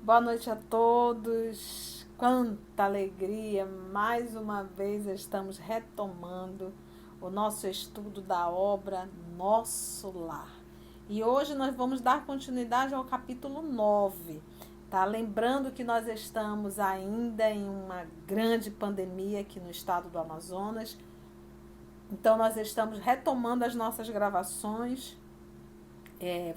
Boa noite a todos. Quanta alegria! Mais uma vez estamos retomando o nosso estudo da obra Nosso Lar. E hoje nós vamos dar continuidade ao capítulo 9. Tá? Lembrando que nós estamos ainda em uma grande pandemia aqui no estado do Amazonas. Então nós estamos retomando as nossas gravações.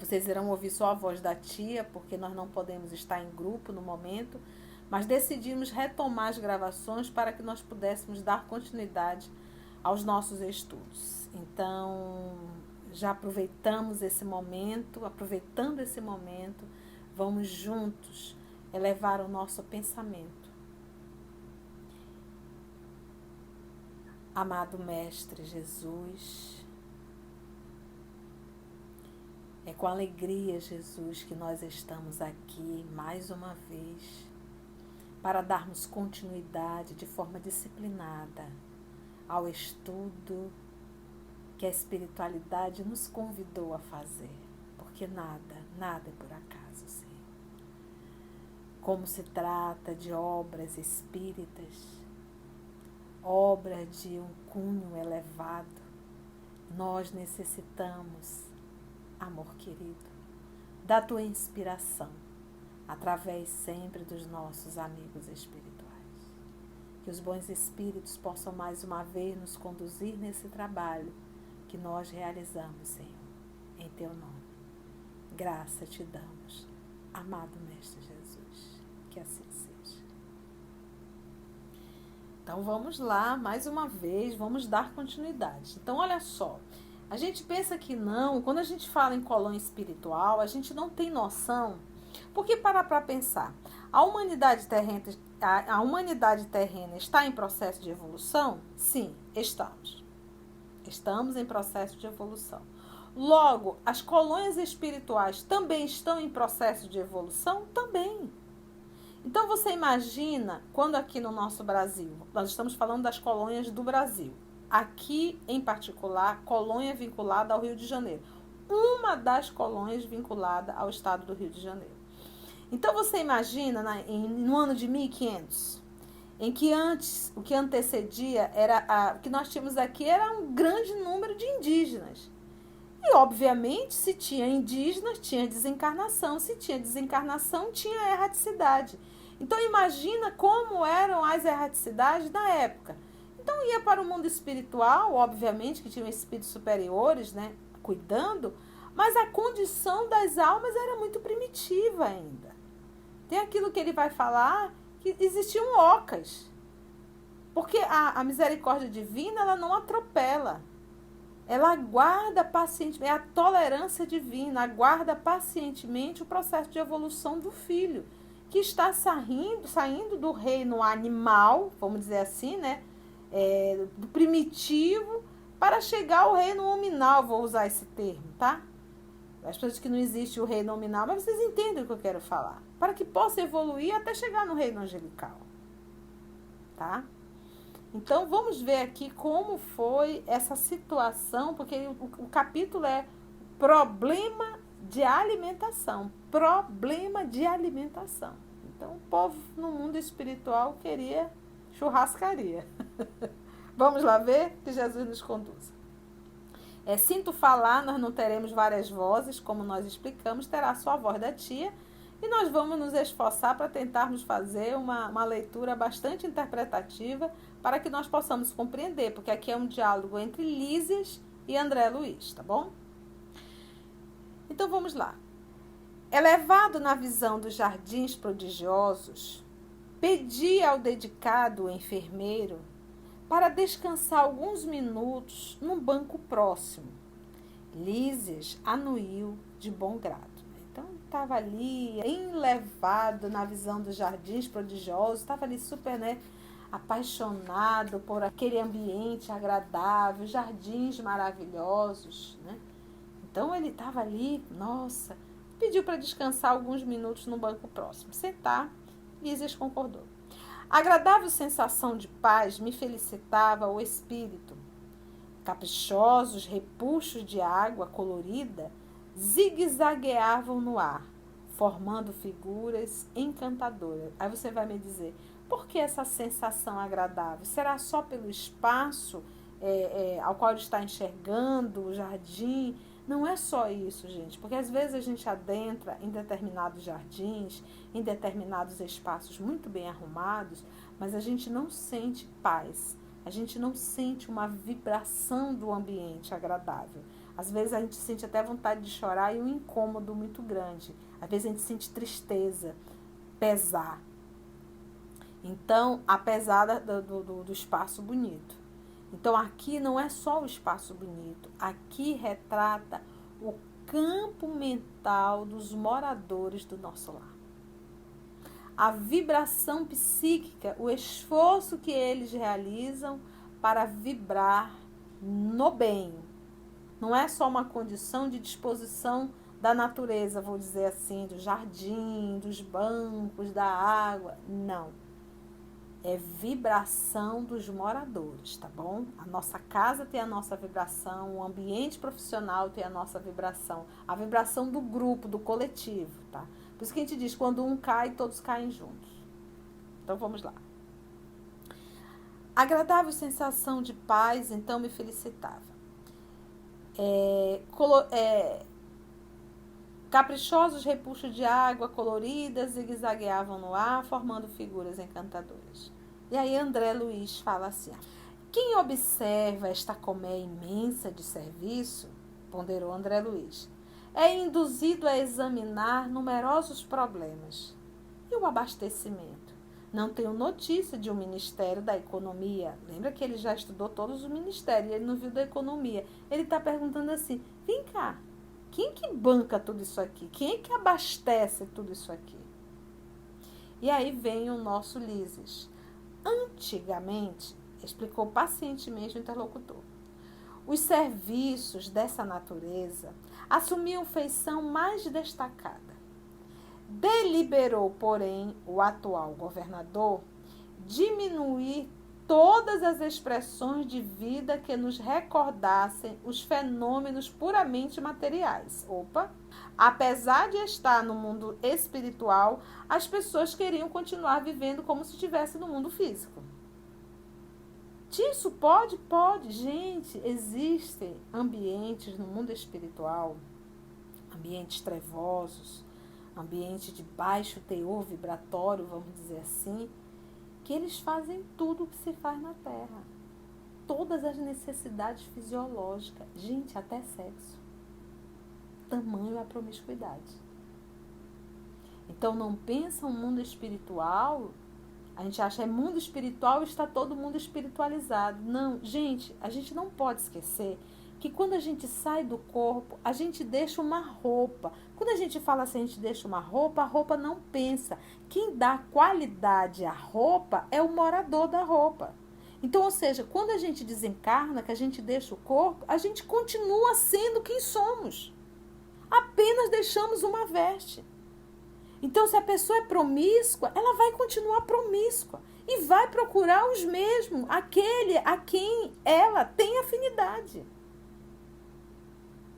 Vocês irão ouvir só a voz da tia, porque nós não podemos estar em grupo no momento, mas decidimos retomar as gravações para que nós pudéssemos dar continuidade aos nossos estudos. Então, já aproveitando esse momento, vamos juntos elevar o nosso pensamento. Amado Mestre Jesus, é com alegria, Jesus, que nós estamos aqui mais uma vez para darmos continuidade de forma disciplinada ao estudo que a espiritualidade nos convidou a fazer, porque nada é por acaso, Senhor. Como se trata de obras espíritas, obra de um cunho elevado, nós necessitamos, amor querido, da tua inspiração, através sempre dos nossos amigos espirituais. Que os bons espíritos possam mais uma vez nos conduzir nesse trabalho que nós realizamos, Senhor, em teu nome. Graça te damos, amado Mestre Jesus, que assim seja. Então vamos lá, mais uma vez, vamos dar continuidade. Então olha só, a gente pensa que não, quando a gente fala em colônia espiritual, a gente não tem noção, porque para pensar, a humanidade terrena está em processo de evolução? Sim, estamos. Estamos em processo de evolução. Logo, as colônias espirituais também estão em processo de evolução? Também. Então você imagina, quando aqui no nosso Brasil, nós estamos falando das colônias do Brasil, aqui, em particular, colônia vinculada ao Rio de Janeiro. Uma das colônias vinculada ao estado do Rio de Janeiro. Então, você imagina, no ano de 1500, em que antes, o que antecedia, o que nós tínhamos aqui era um grande número de indígenas. E, obviamente, se tinha indígenas, tinha desencarnação. Se tinha desencarnação, tinha erraticidade. Então, imagina como eram as erraticidades na época. Então ia para o mundo espiritual, obviamente que tinham espíritos superiores, né, cuidando, mas a condição das almas era muito primitiva ainda. Tem aquilo que ele vai falar, que existiam ocas, porque a misericórdia divina, ela não atropela, ela aguarda pacientemente, é a tolerância divina, aguarda pacientemente o processo de evolução do filho, que está saindo do reino animal, vamos dizer assim, né, do primitivo, para chegar ao reino nominal, vou usar esse termo, tá? As pessoas que não existe o reino nominal, mas vocês entendem o que eu quero falar. Para que possa evoluir até chegar no reino angelical, tá? Então, vamos ver aqui como foi essa situação, porque o capítulo é problema de alimentação. Problema de alimentação. Então, o povo no mundo espiritual queria churrascaria. Vamos lá ver? Que Jesus nos conduza. Sinto falar, nós não teremos várias vozes, como nós explicamos, terá só a voz da tia, e nós vamos nos esforçar para tentarmos fazer uma leitura bastante interpretativa para que nós possamos compreender, porque aqui é um diálogo entre Lísias e André Luiz, tá bom? Então vamos lá. Elevado na visão dos jardins prodigiosos, pedi ao dedicado enfermeiro para descansar alguns minutos num banco próximo. Lísias anuiu de bom grado. Então, estava ali, elevado na visão dos jardins prodigiosos, estava ali super, né, apaixonado por aquele ambiente agradável, jardins maravilhosos, né? Então, ele estava ali, nossa, pediu para descansar alguns minutos no banco próximo. Sentar, Lísias concordou. Agradável sensação de paz me felicitava o espírito. Caprichosos repuxos de água colorida zigue-zagueavam no ar, formando figuras encantadoras. Aí você vai me dizer, por que essa sensação agradável? Será só pelo espaço ao qual ele está enxergando o jardim? Não é só isso, gente, porque às vezes a gente adentra em determinados jardins, em determinados espaços muito bem arrumados, mas a gente não sente paz, a gente não sente uma vibração do ambiente agradável. Às vezes a gente sente até vontade de chorar e um incômodo muito grande. Às vezes a gente sente tristeza, pesar. Então, apesar do espaço bonito. Então, aqui não é só o espaço bonito. Aqui retrata o campo mental dos moradores do nosso lar. A vibração psíquica, o esforço que eles realizam para vibrar no bem. Não é só uma condição de disposição da natureza, vou dizer assim, do jardim, dos bancos, da água. Não. É vibração dos moradores, tá bom? A nossa casa tem a nossa vibração, o ambiente profissional tem a nossa vibração, a vibração do grupo, do coletivo, tá? Por isso que a gente diz, quando um cai, todos caem juntos. Então vamos lá. Agradável sensação de paz, então me felicitava. Caprichosos repuxos de água coloridas zigue-zagueavam no ar, formando figuras encantadoras. E aí André Luiz fala assim, quem observa esta colmeia imensa de serviço, ponderou André Luiz, é induzido a examinar numerosos problemas. E o abastecimento? Não tenho notícia de um Ministério da Economia. Lembra que ele já estudou todos os ministérios, ele não viu da Economia. Ele está perguntando assim, vem cá, quem que banca tudo isso aqui? Quem é que abastece tudo isso aqui? E aí vem o nosso Lises. Antigamente, explicou pacientemente o interlocutor, os serviços dessa natureza assumiam feição mais destacada. Deliberou, porém, o atual governador diminuir todas as expressões de vida que nos recordassem os fenômenos puramente materiais. Apesar de estar no mundo espiritual, as pessoas queriam continuar vivendo como se estivesse no mundo físico. Isso pode? Pode. Gente, existem ambientes no mundo espiritual, ambientes trevosos, ambiente de baixo teor vibratório, vamos dizer assim, que eles fazem tudo o que se faz na Terra. Todas as necessidades fisiológicas. Gente, até sexo. Tamanho é a promiscuidade. Então, não pensa um mundo espiritual, a gente acha que é mundo espiritual e está todo mundo espiritualizado. Não, gente, a gente não pode esquecer que quando a gente sai do corpo, a gente deixa uma roupa. Quando a gente fala assim, a gente deixa uma roupa, a roupa não pensa. Quem dá qualidade à roupa é o morador da roupa. Então, ou seja, quando a gente desencarna, que a gente deixa o corpo, a gente continua sendo quem somos. Apenas deixamos uma veste. Então, se a pessoa é promíscua, ela vai continuar promíscua. E vai procurar os mesmos, aquele a quem ela tem afinidade.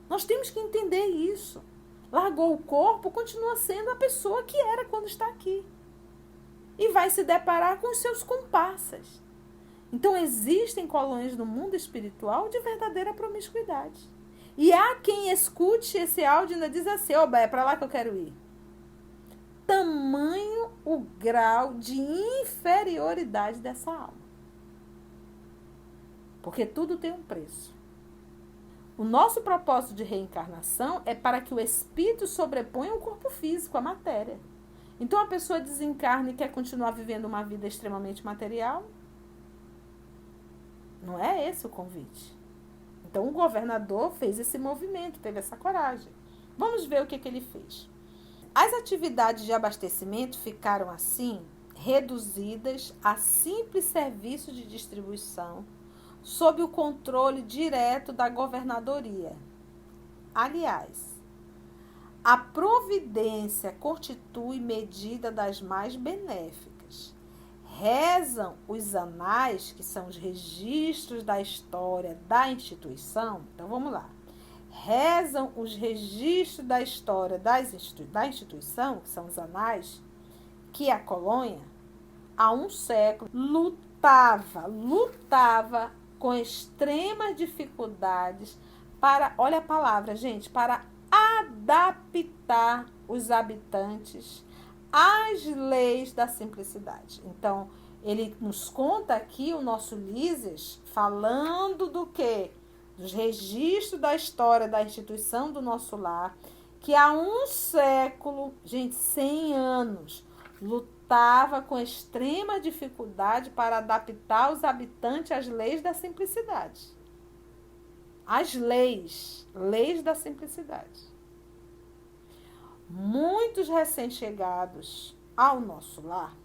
Nós temos que entender isso. Largou o corpo, continua sendo a pessoa que era quando está aqui. E vai se deparar com os seus comparsas. Então, existem colônias no mundo espiritual de verdadeira promiscuidade. E há quem escute esse áudio e ainda diz assim, é para lá que eu quero ir. Tamanho o grau de inferioridade dessa alma. Porque tudo tem um preço. O nosso propósito de reencarnação é para que o espírito sobreponha o corpo físico, a matéria. Então, a pessoa desencarna e quer continuar vivendo uma vida extremamente material? Não é esse o convite. Então, o governador fez esse movimento, teve essa coragem. Vamos ver o que ele fez. As atividades de abastecimento ficaram, assim, reduzidas a simples serviço de distribuição, sob o controle direto da governadoria. Aliás, a providência constitui medida das mais benéficas. Rezam os anais, que são os registros da história da instituição. Então, vamos lá. rezam os registros da história da instituição, que são os anais, que a colônia, há um século, lutava com extremas dificuldades para, olha a palavra, gente, para adaptar os habitantes às leis da simplicidade. Então, ele nos conta aqui, o nosso Lísias, falando do quê? Dos registros da história da instituição do nosso lar, que há um século, gente, 100 anos, lutava com extrema dificuldade para adaptar os habitantes às leis da simplicidade. As leis da simplicidade. Muitos recém-chegados ao nosso lar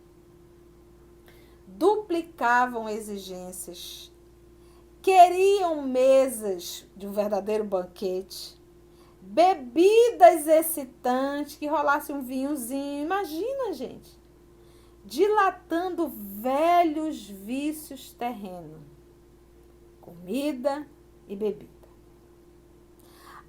duplicavam exigências, queriam mesas de um verdadeiro banquete, bebidas excitantes, que rolasse um vinhozinho, imagina, gente, dilatando velhos vícios terrenos, comida e bebida.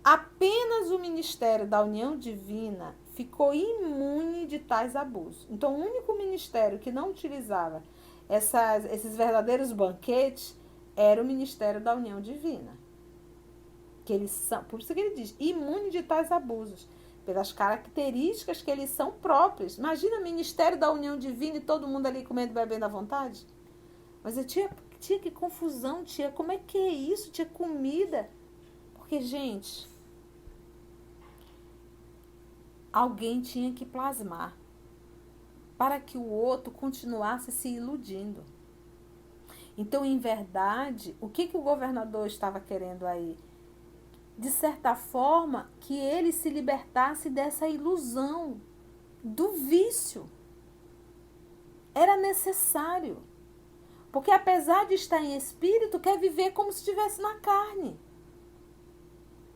Apenas o ministério da união divina ficou imune de tais abusos. Então, o único ministério que não utilizava esses verdadeiros banquetes era o ministério da união divina. Que eles são, por isso que ele diz, imune de tais abusos, pelas características que eles são próprios. Imagina o ministério da união divina e todo mundo ali comendo e bebendo à vontade. Mas eu tinha que confusão, tia, como é que é isso? Tinha comida. Porque, gente, alguém tinha que plasmar para que o outro continuasse se iludindo. Então, em verdade, o que o governador estava querendo aí? De certa forma, que ele se libertasse dessa ilusão, do vício. Era necessário. Porque apesar de estar em espírito, quer viver como se estivesse na carne.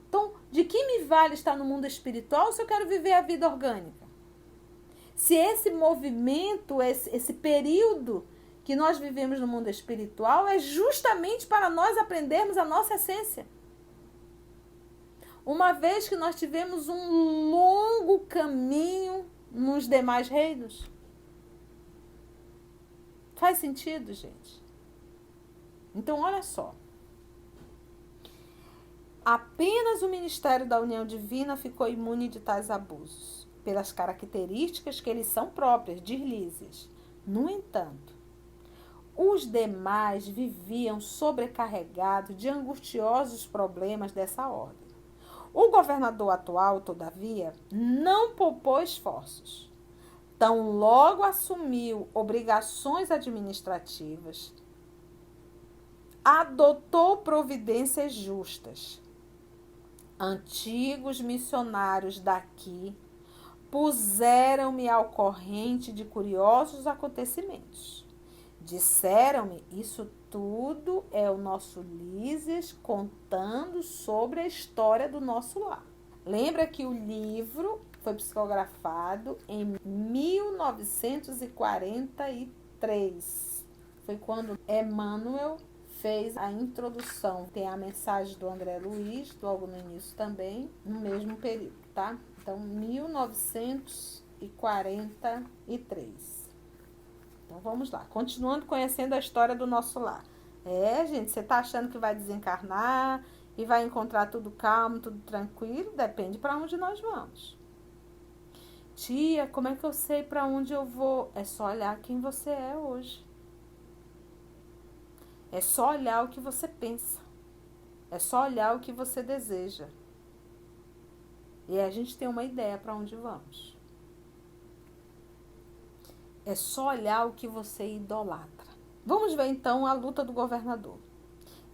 Então, de que me vale estar no mundo espiritual se eu quero viver a vida orgânica? Se esse movimento, esse período que nós vivemos no mundo espiritual é justamente para nós aprendermos a nossa essência. Uma vez que nós tivemos um longo caminho nos demais reinos. Faz sentido, gente? Então, olha só. Apenas o ministério da união divina ficou imune de tais abusos, pelas características que eles são próprias, diz Lísias. No entanto, os demais viviam sobrecarregados de angustiosos problemas dessa ordem. O governador atual, todavia, não poupou esforços. Tão logo assumiu obrigações administrativas, adotou providências justas. Antigos missionários daqui puseram-me ao corrente de curiosos acontecimentos. Disseram-me, isso tudo é o nosso Lísias contando sobre a história do nosso lar. Lembra que o livro foi psicografado em 1943. Foi quando Emmanuel fez a introdução. Tem a mensagem do André Luiz, logo no início também, no mesmo período, tá? Então, 1943. Então, vamos lá. Continuando conhecendo a história do nosso lar. Gente, você tá achando que vai desencarnar e vai encontrar tudo calmo, tudo tranquilo? Depende para onde nós vamos. Tia, como é que eu sei para onde eu vou? É só olhar quem você é hoje. É só olhar o que você pensa. É só olhar o que você deseja. E aí a gente tem uma ideia para onde vamos. É só olhar o que você idolatra. Vamos ver então a luta do governador.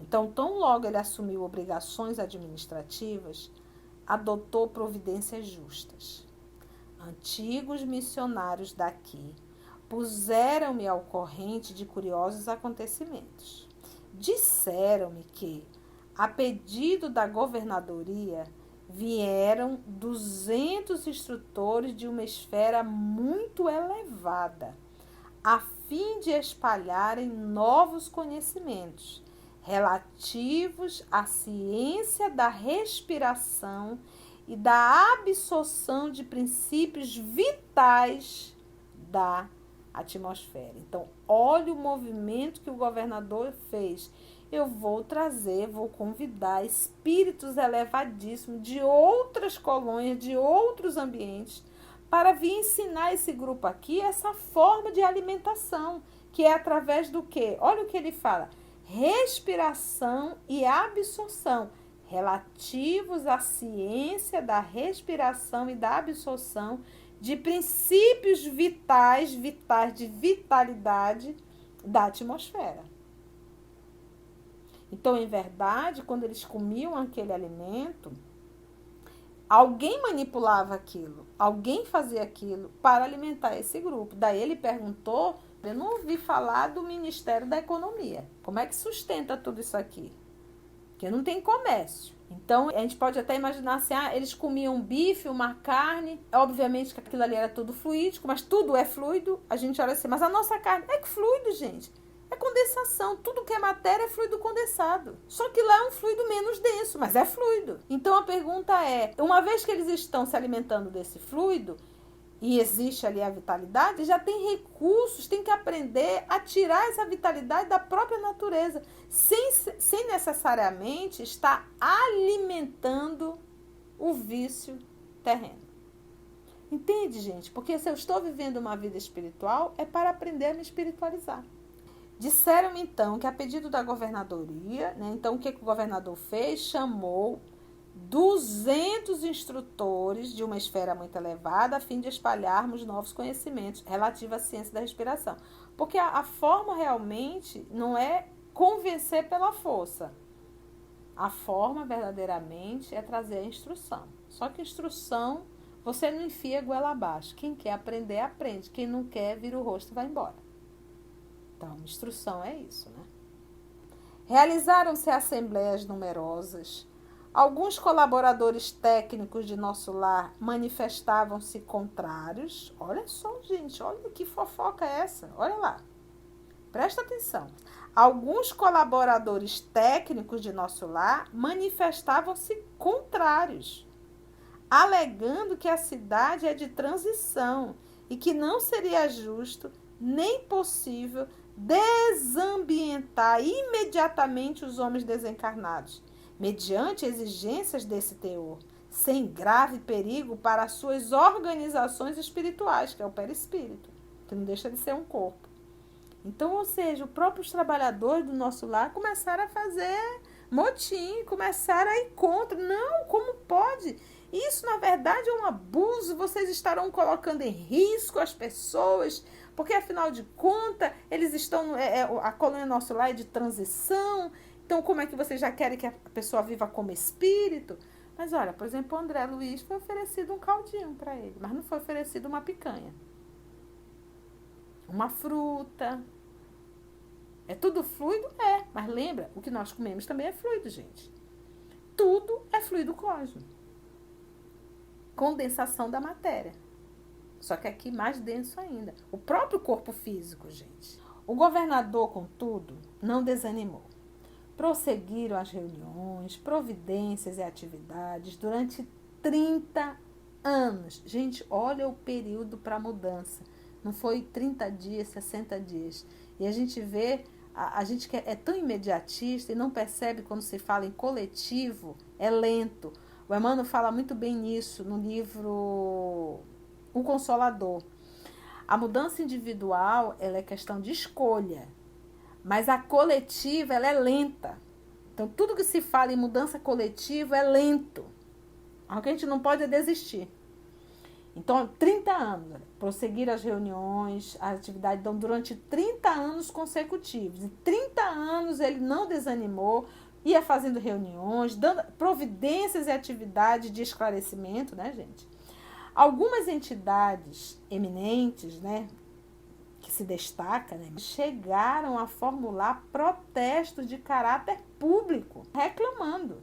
Então, tão logo ele assumiu obrigações administrativas, adotou providências justas. Antigos missionários daqui puseram-me ao corrente de curiosos acontecimentos. Disseram-me que, a pedido da governadoria, vieram 200 instrutores de uma esfera muito elevada, a fim de espalharem novos conhecimentos, relativos à ciência da respiração e da absorção de princípios vitais da atmosfera. Então, olha o movimento que o governador fez. Eu vou convidar espíritos elevadíssimos de outras colônias, de outros ambientes, para vir ensinar esse grupo aqui essa forma de alimentação, que é através do quê? Olha o que ele fala: respiração e absorção, relativos à ciência da respiração e da absorção de princípios vitais de vitalidade da atmosfera. Então, em verdade, quando eles comiam aquele alimento, alguém manipulava aquilo, alguém fazia aquilo para alimentar esse grupo. Daí ele perguntou, eu não ouvi falar do Ministério da Economia. Como é que sustenta tudo isso aqui? Porque não tem comércio. Então, a gente pode até imaginar assim, eles comiam bife, uma carne, obviamente que aquilo ali era tudo fluídico, mas tudo é fluido. A gente olha assim, mas a nossa carne é fluido, gente. É condensação, tudo que é matéria é fluido condensado. Só que lá é um fluido menos denso, mas é fluido. Então a pergunta é, uma vez que eles estão se alimentando desse fluido, e existe ali a vitalidade, já tem recursos, tem que aprender a tirar essa vitalidade da própria natureza, sem necessariamente estar alimentando o vício terreno. Entende, gente? Porque se eu estou vivendo uma vida espiritual, é para aprender a me espiritualizar. Disseram-me, então, que a pedido da governadoria, né, então o que o governador fez? Chamou 200 instrutores de uma esfera muito elevada a fim de espalharmos novos conhecimentos relativos à ciência da respiração. Porque a forma realmente não é convencer pela força. A forma verdadeiramente é trazer a instrução. Só que instrução, você não enfia a goela abaixo. Quem quer aprender, aprende. Quem não quer, vira o rosto e vai embora. Então, instrução é isso, né? Realizaram-se assembleias numerosas. Alguns colaboradores técnicos de nosso lar manifestavam-se contrários. Olha só, gente, olha que fofoca é essa. Olha lá. Presta atenção. Alguns colaboradores técnicos de nosso lar manifestavam-se contrários, alegando que a cidade é de transição e que não seria justo nem possível desambientar imediatamente os homens desencarnados, mediante exigências desse teor, sem grave perigo para as suas organizações espirituais, que é o perispírito, que não deixa de ser um corpo. Então, ou seja, os próprios trabalhadores do nosso lar começaram a fazer motim, começaram a ir contra. Não, como pode? Isso, na verdade, é um abuso. Vocês estarão colocando em risco as pessoas, porque, afinal de contas, eles estão... a colônia nosso lar é de transição. Então, como é que vocês já querem que a pessoa viva como espírito? Mas, olha, por exemplo, o André Luiz foi oferecido um caldinho para ele, mas não foi oferecido uma picanha. Uma fruta. É tudo fluido? É. Mas lembra, o que nós comemos também é fluido, gente. Tudo é fluido cósmico. Condensação da matéria. Só que aqui mais denso ainda. O próprio corpo físico, gente. O governador, contudo, não desanimou. Prosseguiram as reuniões, providências e atividades durante 30 anos. Gente, olha o período para mudança. Não foi 30 dias, 60 dias. E a gente vê, a gente que é tão imediatista e não percebe quando se fala em coletivo, é lento. O Emmanuel fala muito bem nisso no livro O Consolador. A mudança individual, ela é questão de escolha, mas a coletiva, ela é lenta. Então, tudo que se fala em mudança coletiva é lento. O que a gente não pode é desistir. Então, 30 anos, prosseguir as reuniões, a atividade, então, durante 30 anos consecutivos. Em 30 anos ele não desanimou, ia fazendo reuniões, dando providências e atividades de esclarecimento, né, gente? Algumas entidades eminentes, né, que se destacam, né, chegaram a formular protestos de caráter público, reclamando.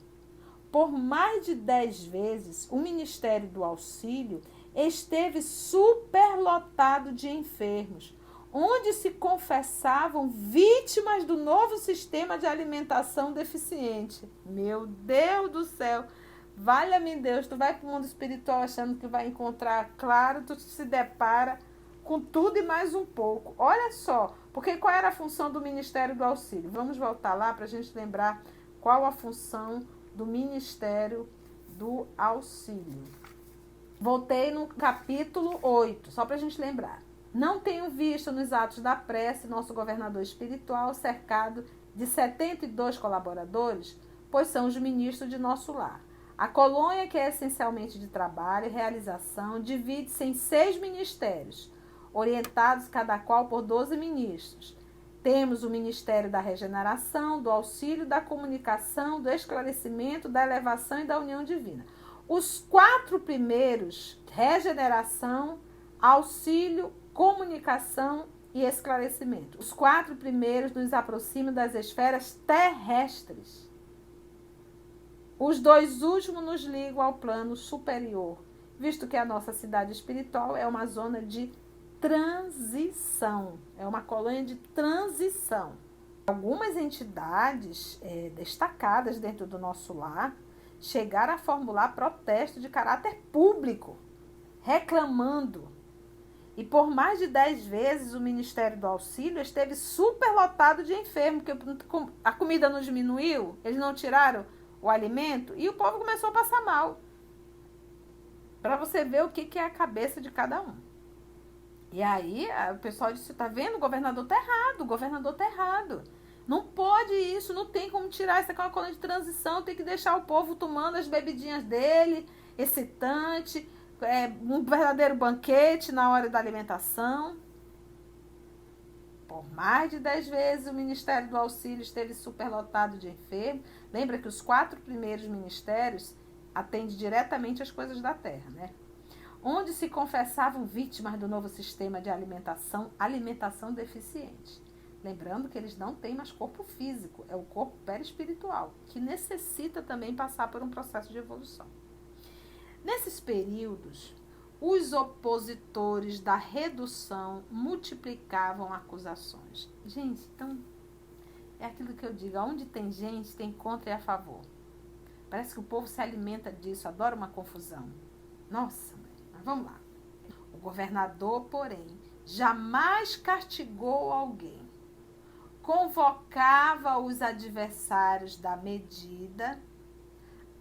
Por mais de 10 vezes, o Ministério do Auxílio esteve superlotado de enfermos, onde se confessavam vítimas do novo sistema de alimentação deficiente. Meu Deus do céu! Valha-me Deus, tu vai para o mundo espiritual achando que vai encontrar, claro, tu se depara com tudo e mais um pouco. Olha só, porque qual era a função do Ministério do Auxílio? Vamos voltar lá para a gente lembrar qual a função do Ministério do Auxílio. Voltei no capítulo 8, só para a gente lembrar. Não tenho visto nos atos da prece nosso governador espiritual cercado de 72 colaboradores, pois são os ministros de nosso lar. A colônia, que é essencialmente de trabalho e realização, divide-se em 6 ministérios, orientados cada qual por 12 ministros. Temos o Ministério da Regeneração, do Auxílio, da Comunicação, do Esclarecimento, da Elevação e da União Divina. Os 4 primeiros, regeneração, auxílio, comunicação e esclarecimento. Os 4 primeiros nos aproximam das esferas terrestres. Os 2 últimos nos ligam ao plano superior, visto que a nossa cidade espiritual é uma zona de transição, é uma colônia de transição. Algumas entidades destacadas dentro do nosso lar chegaram a formular protesto de caráter público, reclamando. E por mais de 10 vezes o Ministério do Auxílio esteve superlotado de enfermos, porque a comida não diminuiu, eles não tiraram o alimento e o povo começou a passar mal. Para você ver o que é a cabeça de cada um. E aí o pessoal disse, tá vendo? O governador tá errado, o governador tá errado. Não pode isso, não tem como tirar, isso aqui é uma colônia de transição, tem que deixar o povo tomando as bebidinhas dele, excitante, um verdadeiro banquete na hora da alimentação. Por mais de 10 vezes o Ministério do Auxílio esteve superlotado de enfermos. Lembra que os 4 primeiros ministérios atendem diretamente as coisas da terra, né? Onde se confessavam vítimas do novo sistema de alimentação deficiente. Lembrando que eles não têm mais corpo físico, é o corpo perispiritual, que necessita também passar por um processo de evolução. Nesses períodos, os opositores da redução multiplicavam acusações. Gente, então, é aquilo que eu digo, onde tem gente, tem contra e a favor. Parece que o povo se alimenta disso, adora uma confusão. Nossa, mas vamos lá. O governador, porém, jamais castigou alguém. Convocava os adversários da medida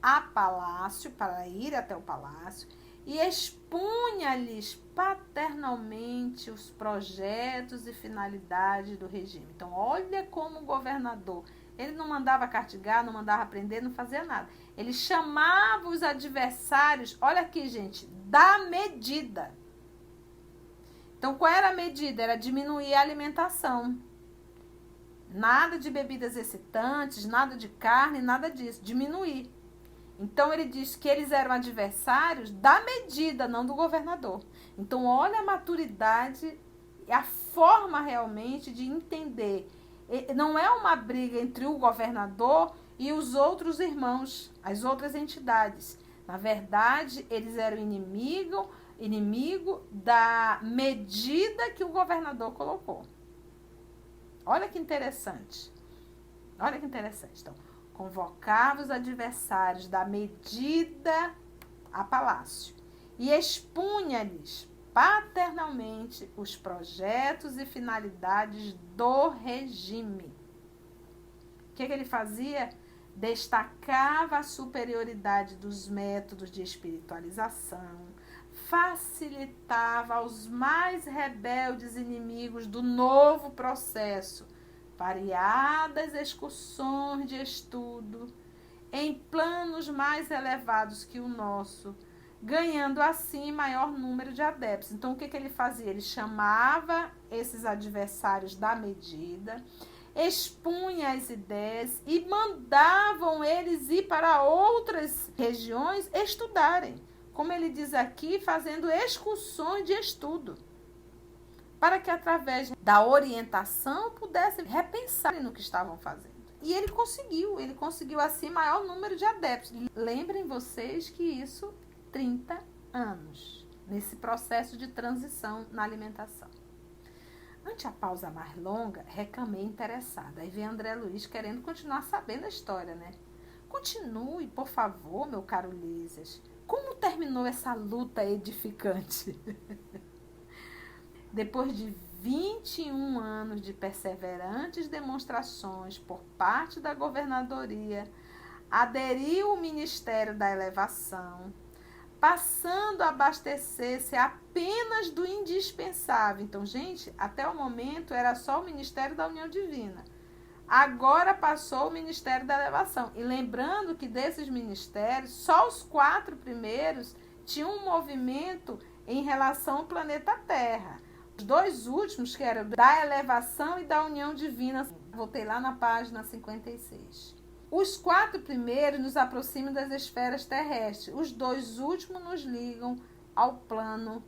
a palácio, para ir até o palácio, e expunha-lhes paternalmente os projetos e finalidades do regime. Então, olha como o governador, ele não mandava castigar, não mandava prender, não fazia nada. Ele chamava os adversários, olha aqui, gente, da medida. Então, qual era a medida? Era diminuir a alimentação. Nada de bebidas excitantes, nada de carne, nada disso. Diminuir. Então, ele diz que eles eram adversários da medida, não do governador. Então, olha a maturidade, a forma realmente de entender. Não é uma briga entre o governador e os outros irmãos, as outras entidades. Na verdade, eles eram inimigo da medida que o governador colocou. Olha que interessante. Olha que interessante. Então, convocava os adversários da medida a palácio e expunha-lhes paternalmente os projetos e finalidades do regime. O que ele fazia? Destacava a superioridade dos métodos de espiritualização, facilitava aos mais rebeldes inimigos do novo processo variadas excursões de estudo em planos mais elevados que o nosso, ganhando assim maior número de adeptos. Então, o que ele fazia? Ele chamava esses adversários da medida, expunha as ideias e mandavam eles ir para outras regiões estudarem. Como ele diz aqui, fazendo excursões de estudo, para que através da orientação pudessem repensar no que estavam fazendo. E ele conseguiu assim maior número de adeptos. Lembrem vocês que isso 30 anos, nesse processo de transição na alimentação. Ante a pausa mais longa, reclamei interessada. Aí vem André Luiz querendo continuar sabendo a história, né? Continue, por favor, meu caro Lísias. Como terminou essa luta edificante? Depois de 21 anos de perseverantes demonstrações por parte da governadoria, aderiu o Ministério da Elevação, passando a abastecer-se apenas do indispensável. Então, gente, até o momento era só o Ministério da União Divina. Agora passou o Ministério da Elevação. E lembrando que desses ministérios, só os 4 primeiros tinham um movimento em relação ao planeta Terra. Os 2 últimos, que eram da Elevação e da União Divina, voltei lá na página 56. Os 4 primeiros nos aproximam das esferas terrestres. Os 2 últimos nos ligam ao plano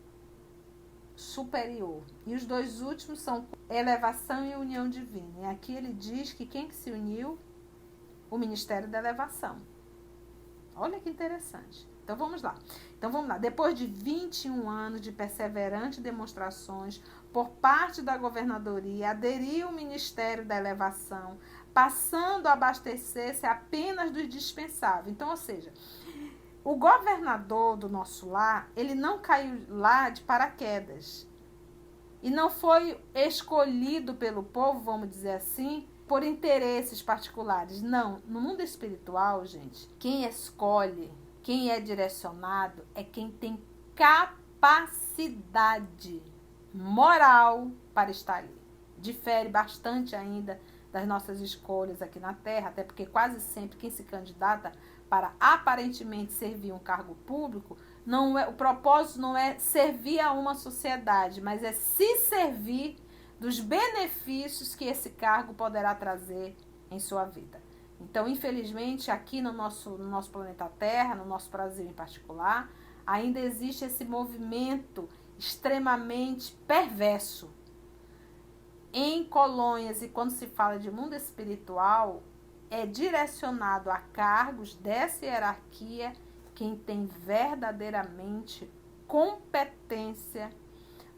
superior. E os 2 últimos são elevação e união divina. E aqui ele diz que quem que se uniu? O Ministério da Elevação. Olha que interessante. Então vamos lá. Depois de 21 anos de perseverantes demonstrações por parte da governadoria, aderiu o Ministério da Elevação, passando a abastecer-se apenas do indispensável. Então, ou seja, o governador do nosso lar, ele não caiu lá de paraquedas. E não foi escolhido pelo povo, vamos dizer assim, por interesses particulares. Não. No mundo espiritual, gente, quem escolhe, quem é direcionado, é quem tem capacidade moral para estar ali. Difere bastante ainda das nossas escolhas aqui na Terra, até porque quase sempre quem se candidata para aparentemente servir um cargo público, não é, o propósito não é servir a uma sociedade, mas é se servir dos benefícios que esse cargo poderá trazer em sua vida. Então, infelizmente, aqui no nosso planeta Terra, no nosso Brasil em particular, ainda existe esse movimento extremamente perverso em colônias, e quando se fala de mundo espiritual, é direcionado a cargos dessa hierarquia quem tem verdadeiramente competência,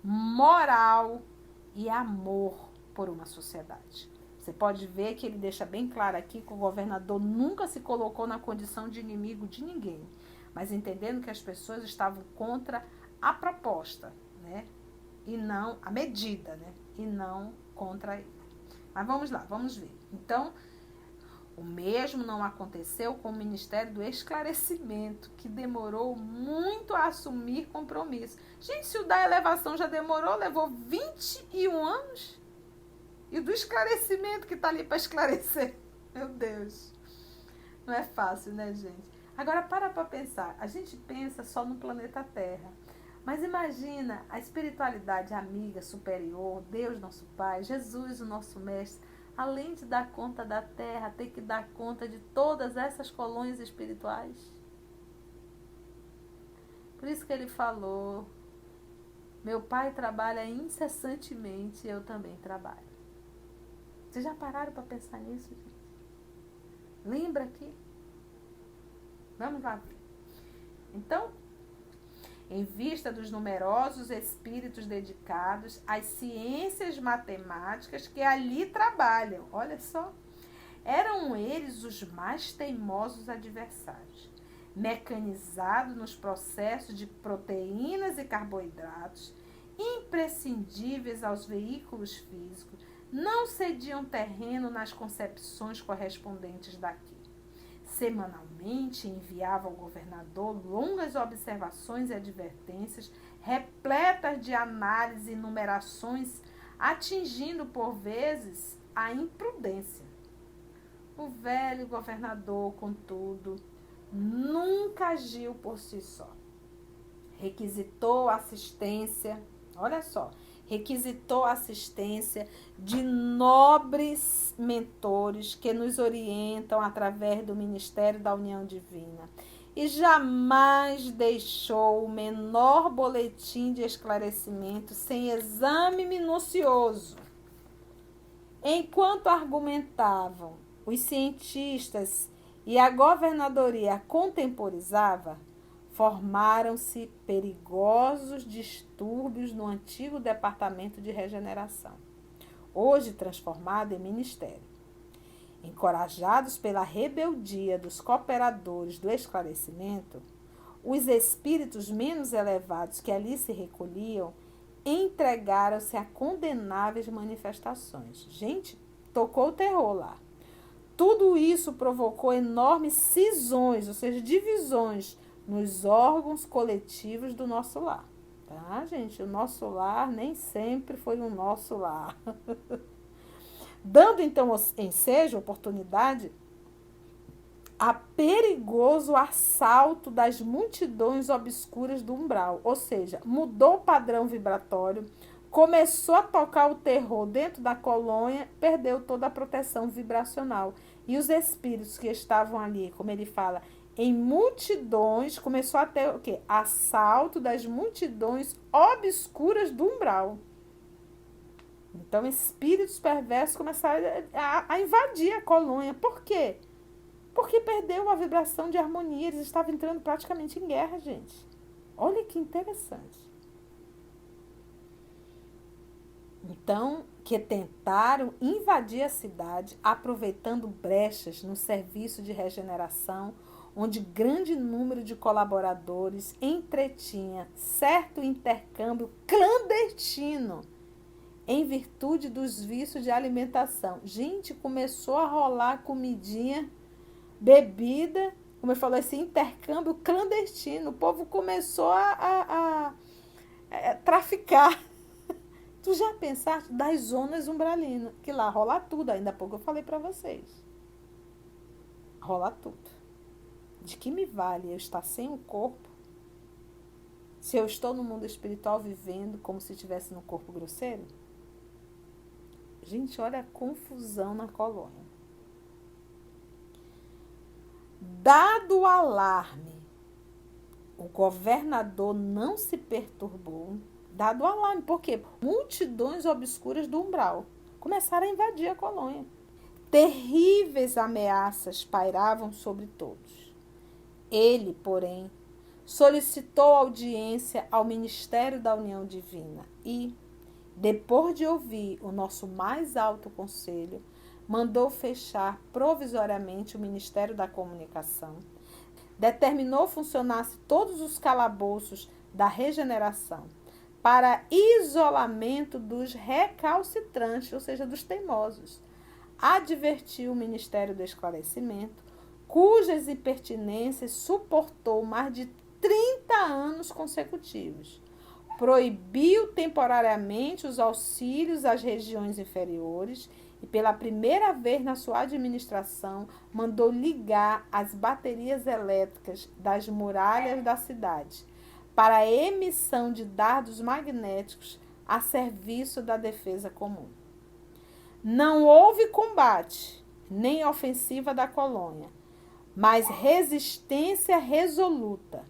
moral e amor por uma sociedade. Você pode ver que ele deixa bem claro aqui que o governador nunca se colocou na condição de inimigo de ninguém, mas entendendo que as pessoas estavam contra a proposta, né? E não a medida, né? E não contra ele. Mas vamos lá, vamos ver. Então, o mesmo não aconteceu com o Ministério do Esclarecimento, que demorou muito a assumir compromisso. Gente, se o da elevação já demorou, levou 21 anos. E do esclarecimento que está ali para esclarecer. Meu Deus. Não é fácil, né, gente? Agora, para pensar. A gente pensa só no planeta Terra. Mas imagina a espiritualidade amiga, superior, Deus nosso Pai, Jesus o nosso Mestre, além de dar conta da Terra, ter que dar conta de todas essas colônias espirituais. Por isso que ele falou, meu Pai trabalha incessantemente, eu também trabalho. Vocês já pararam para pensar nisso, gente? Lembra aqui? Vamos lá ver. Então, em vista dos numerosos espíritos dedicados às ciências matemáticas que ali trabalham, olha só, eram eles os mais teimosos adversários, mecanizados nos processos de proteínas e carboidratos, imprescindíveis aos veículos físicos, não cediam terreno nas concepções correspondentes daqui. Semanalmente enviava ao governador longas observações e advertências, repletas de análise e numerações, atingindo por vezes a imprudência. O velho governador, contudo, nunca agiu por si só. Requisitou assistência, olha só, requisitou a assistência de nobres mentores que nos orientam através do Ministério da União Divina e jamais deixou o menor boletim de esclarecimento sem exame minucioso. Enquanto argumentavam os cientistas e a governadoria contemporizava, formaram-se perigosos distúrbios no antigo Departamento de Regeneração, hoje transformado em ministério. Encorajados pela rebeldia dos cooperadores do esclarecimento, os espíritos menos elevados que ali se recolhiam entregaram-se a condenáveis manifestações. Gente, tocou o terror lá. Tudo isso provocou enormes cisões, ou seja, divisões nos órgãos coletivos do nosso lar. Tá, gente? O nosso lar nem sempre foi o nosso lar. Dando, então, ensejo, oportunidade, a perigoso assalto das multidões obscuras do umbral. Ou seja, mudou o padrão vibratório, começou a tocar o terror dentro da colônia, perdeu toda a proteção vibracional. E os espíritos que estavam ali, como ele fala, em multidões, começou a ter o quê? Assalto das multidões obscuras do umbral. Então, espíritos perversos começaram a invadir a colônia. Por quê? Porque perdeu a vibração de harmonia. Eles estavam entrando praticamente em guerra, gente. Olha que interessante. Então, que tentaram invadir a cidade, aproveitando brechas no serviço de regeneração, onde grande número de colaboradores entretinha certo intercâmbio clandestino, em virtude dos vícios de alimentação. Gente, começou a rolar comidinha, bebida, como eu falei, esse intercâmbio clandestino. O povo começou a traficar. Tu já pensaste das zonas umbralinas, que lá rola tudo, ainda há pouco eu falei para vocês. Rola tudo. De que me vale eu estar sem o corpo, se eu estou no mundo espiritual vivendo como se estivesse no corpo grosseiro? Gente, olha a confusão na colônia. Dado o alarme, o governador não se perturbou. Dado o alarme, por quê? Multidões obscuras do umbral começaram a invadir a colônia. Terríveis ameaças pairavam sobre todos. Ele, porém, solicitou audiência ao Ministério da União Divina e, depois de ouvir o nosso mais alto conselho, mandou fechar provisoriamente o Ministério da Comunicação, determinou funcionasse todos os calabouços da regeneração para isolamento dos recalcitrantes, ou seja, dos teimosos. Advertiu o Ministério do Esclarecimento, cujas impertinências suportou mais de 30 anos consecutivos. Proibiu temporariamente os auxílios às regiões inferiores e, pela primeira vez na sua administração, mandou ligar as baterias elétricas das muralhas da cidade para a emissão de dardos magnéticos a serviço da defesa comum. Não houve combate, nem ofensiva da colônia, mas resistência resoluta.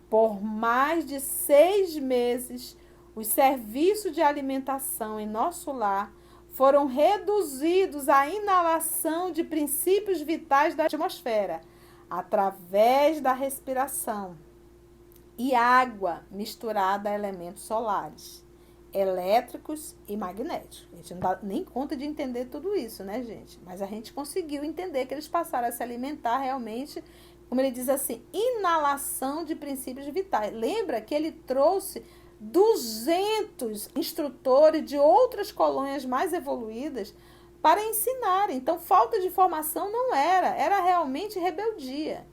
Por mais de 6 meses, os serviços de alimentação em nosso lar foram reduzidos à inalação de princípios vitais da atmosfera, através da respiração, e água misturada a elementos solares, elétricos e magnéticos. A gente não dá nem conta de entender tudo isso, né, gente? Mas a gente conseguiu entender que eles passaram a se alimentar realmente, como ele diz assim, inalação de princípios vitais. Lembra que ele trouxe 200 instrutores de outras colônias mais evoluídas para ensinar. Então, falta de formação não era realmente rebeldia.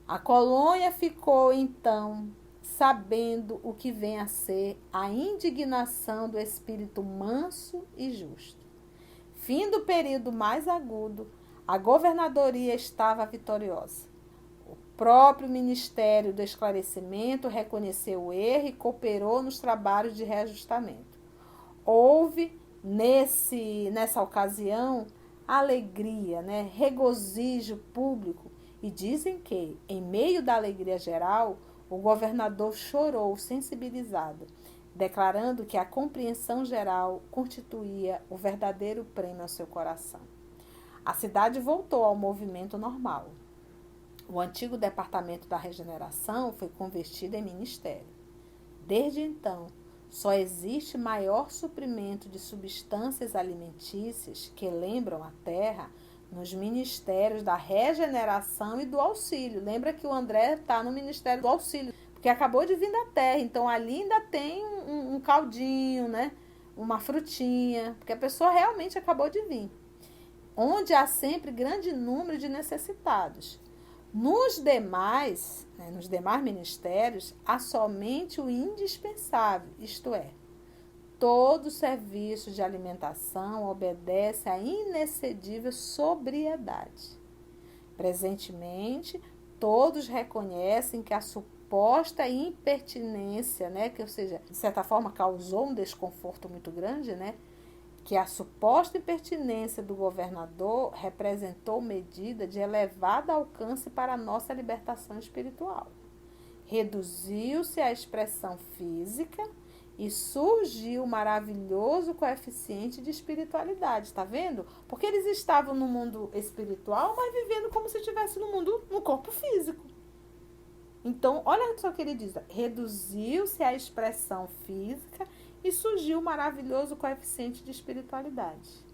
A colônia ficou, então, sabendo o que vem a ser a indignação do espírito manso e justo. Fim do período mais agudo, a governadoria estava vitoriosa. O próprio Ministério do Esclarecimento reconheceu o erro e cooperou nos trabalhos de reajustamento. Houve, nessa ocasião, alegria, regozijo público, e dizem que, em meio da alegria geral, o governador chorou sensibilizado, declarando que a compreensão geral constituía o verdadeiro prêmio ao seu coração. A cidade voltou ao movimento normal. O antigo departamento da regeneração foi convertido em ministério. Desde então, só existe maior suprimento de substâncias alimentícias que lembram a terra nos ministérios da regeneração e do auxílio. Lembra que o André está no ministério do auxílio, porque acabou de vir da terra, então ali ainda tem um caldinho, né? Uma frutinha, porque a pessoa realmente acabou de vir. Onde há sempre grande número de necessitados. Nos demais ministérios, há somente o indispensável, isto é, todo serviço de alimentação obedece à inexcedível sobriedade. Presentemente, todos reconhecem que a suposta impertinência, né, que, ou seja, de certa forma causou um desconforto muito grande, né, que a suposta impertinência do governador representou medida de elevado alcance para a nossa libertação espiritual. Reduziu-se a expressão física e surgiu o maravilhoso coeficiente de espiritualidade, está vendo? Porque eles estavam no mundo espiritual, mas vivendo como se estivesse no corpo físico. Então, olha só o que ele diz, reduziu-se a expressão física e surgiu o maravilhoso coeficiente de espiritualidade.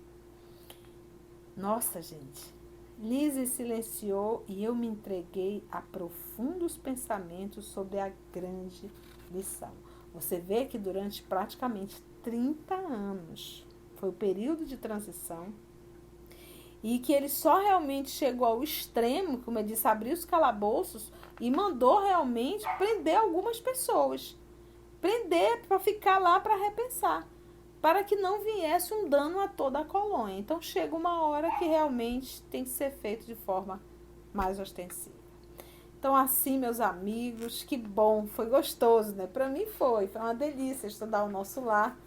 Nossa, gente. Lise silenciou e eu me entreguei a profundos pensamentos sobre a grande lição. Você vê que durante praticamente 30 anos foi o período de transição e que ele só realmente chegou ao extremo, como eu disse, abriu os calabouços e mandou realmente prender algumas pessoas. Prender para ficar lá para repensar, para que não viesse um dano a toda a colônia. Então chega uma hora que realmente tem que ser feito de forma mais ostensiva. Então assim, meus amigos, que bom, foi gostoso, né? Para mim foi uma delícia estudar o nosso lar.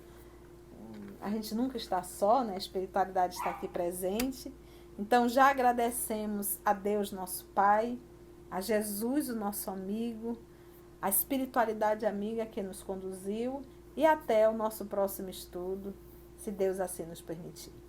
A gente nunca está só, né? A espiritualidade está aqui presente. Então já agradecemos a Deus, nosso Pai, a Jesus, o nosso amigo, a espiritualidade amiga que nos conduziu e até o nosso próximo estudo, se Deus assim nos permitir.